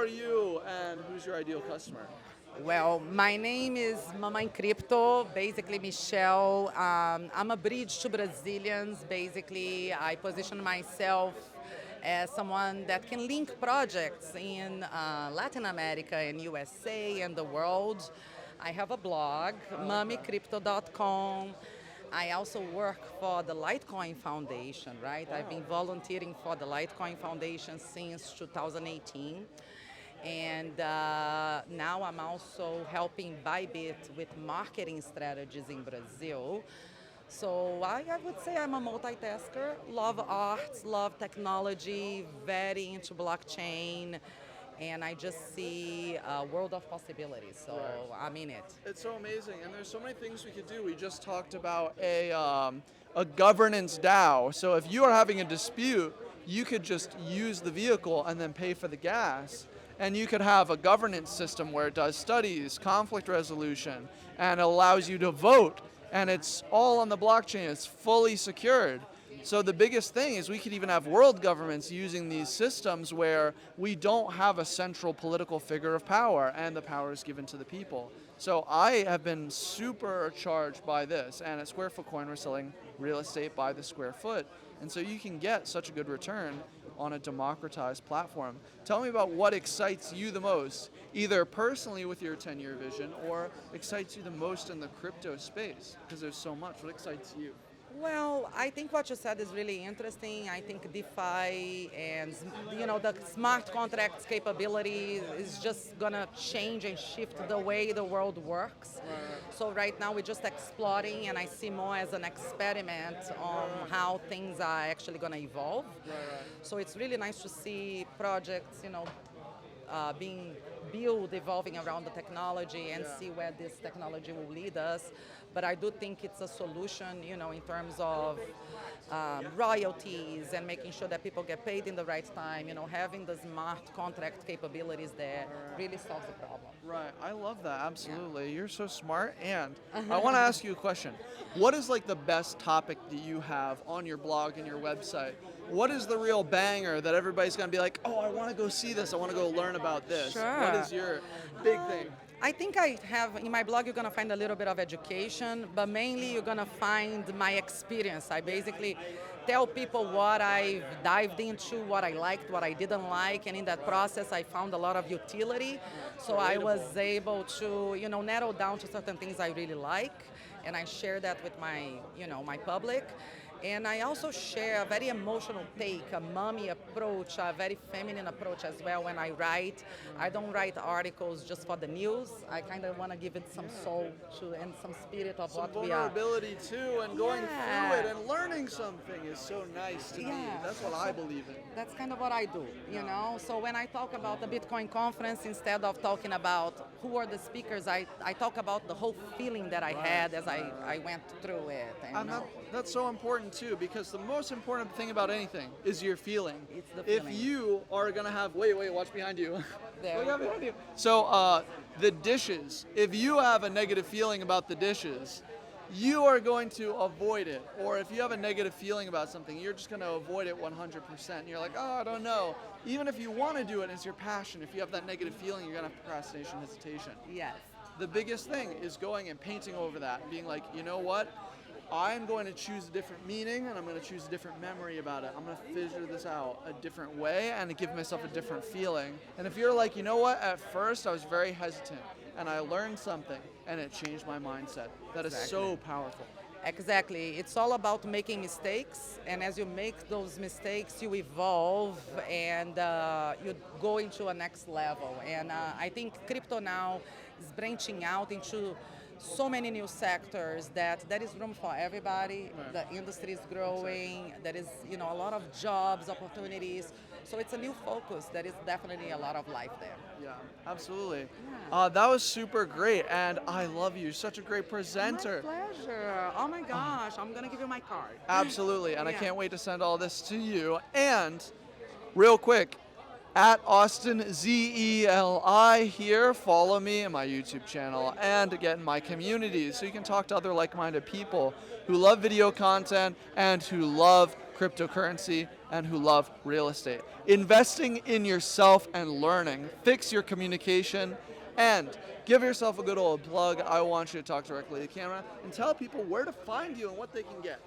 are you and who's your ideal customer? Well, my name is Mamãe Crypto, basically Michelle. I'm a bridge to Brazilians. Basically, I position myself as someone that can link projects in Latin America and USA and the world. I have a blog, mamicrypto.com. I also work for the Litecoin Foundation, right? I've been volunteering for the Litecoin Foundation since 2018. And now I'm also helping Bybit with marketing strategies in Brazil. So I would say I'm a multitasker, love arts, love technology, very into blockchain, and I just see a world of possibilities. So I'm in it. It's so amazing, and there's so many things we could do. We just talked about a governance DAO. So if you are having a dispute, you could just use the vehicle and then pay for the gas. And you could have a governance system where it does studies, conflict resolution, and allows you to vote. And it's all on the blockchain. It's fully secured. So the biggest thing is we could even have world governments using these systems where we don't have a central political figure of power and the power is given to the people. So I have been super charged by this, and at Square Foot Coin we're selling real estate by the square foot. And so you can get such a good return on a democratized platform. Tell me about what excites you the most, either personally with your 10-year vision or excites you the most in the crypto space, because there's so much. What excites you? Well, I think what you said is really interesting. I think DeFi and the smart contracts capability is just gonna change and shift the way the world works. So right now we're just exploring, and I see more as an experiment on how things are actually gonna evolve. So it's really nice to see projects, being built, evolving around the technology, and see where this technology will lead us. But I do think it's a solution, in terms of royalties and making sure that people get paid in the right time. Having the smart contract capabilities there really solves the problem. Right, I love that, absolutely. You're so smart, and I want to ask you a question. What is like the best topic that you have on your blog and your website? What is the real banger that everybody's going to be like, oh, I want to go see this, I want to go learn about this? Sure. What is your big thing? I think I have, in my blog, you're going to find a little bit of education, but mainly you're going to find my experience. I basically tell people what I've dived into, what I liked, what I didn't like, and in that process I found a lot of utility. So I was able to, narrow down to certain things I really like, and I share that with my, my public. And I also share a very emotional take, a mommy approach, a very feminine approach as well when I write. I don't write articles just for the news. I kind of want to give it some soul to and some spirit of Some what we are. vulnerability too, and going through it and learning something is so nice to me. That's what I believe in. That's kind of what I do, So when I talk about the Bitcoin conference, instead of talking about who are the speakers, I talk about the whole feeling that I had as I went through it. And that's so important too, because the most important thing about anything is your feeling. It's the If feeling. you are gonna have, wait, watch behind you. There. Look out behind you. So the dishes, if you have a negative feeling about the dishes, you are going to avoid it. Or if you have a negative feeling about something, you're just gonna avoid it 100%. You're like, oh, I don't know. Even if you wanna do it, it's your passion. If you have that negative feeling, you're gonna have procrastination, hesitation. Yes. The biggest thing is going and painting over that and being like, you know what? I'm going to choose a different meaning, and I'm going to choose a different memory about it. I'm going to figure this out a different way and to give myself a different feeling. And if you're like, you know what, at first I was very hesitant and I learned something and it changed my mindset. That is so powerful. Exactly. It's all about making mistakes, and as you make those mistakes, you evolve and you go into a next level. And I think crypto now is branching out into so many new sectors that there is room for everybody. The industry is growing. There is, a lot of jobs, opportunities. So it's a new focus. There is definitely a lot of life there. Yeah, absolutely. That was super great, and I love you. Such a great presenter. My pleasure. Oh my gosh, I'm gonna give you my card. Absolutely, and I Yeah. can't wait to send all this to you. And real quick, at Austin ZELI here, follow me in my YouTube channel and get in my community so you can talk to other like-minded people who love video content and who love cryptocurrency and who love real estate. Investing in yourself and learning. Fix your communication and give yourself a good old plug. I want you to talk directly to the camera and tell people where to find you and what they can get.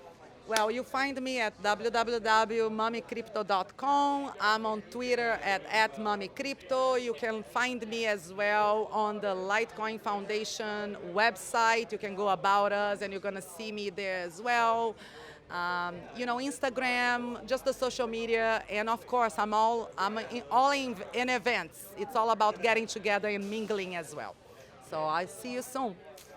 Well, you find me at www.mummycrypto.com. I'm on Twitter at mummycrypto. You can find me as well on the Litecoin Foundation website. You can go about us and you're going to see me there as well. Instagram, just the social media, and of course, I'm in events. It's all about getting together and mingling as well. So I see you soon.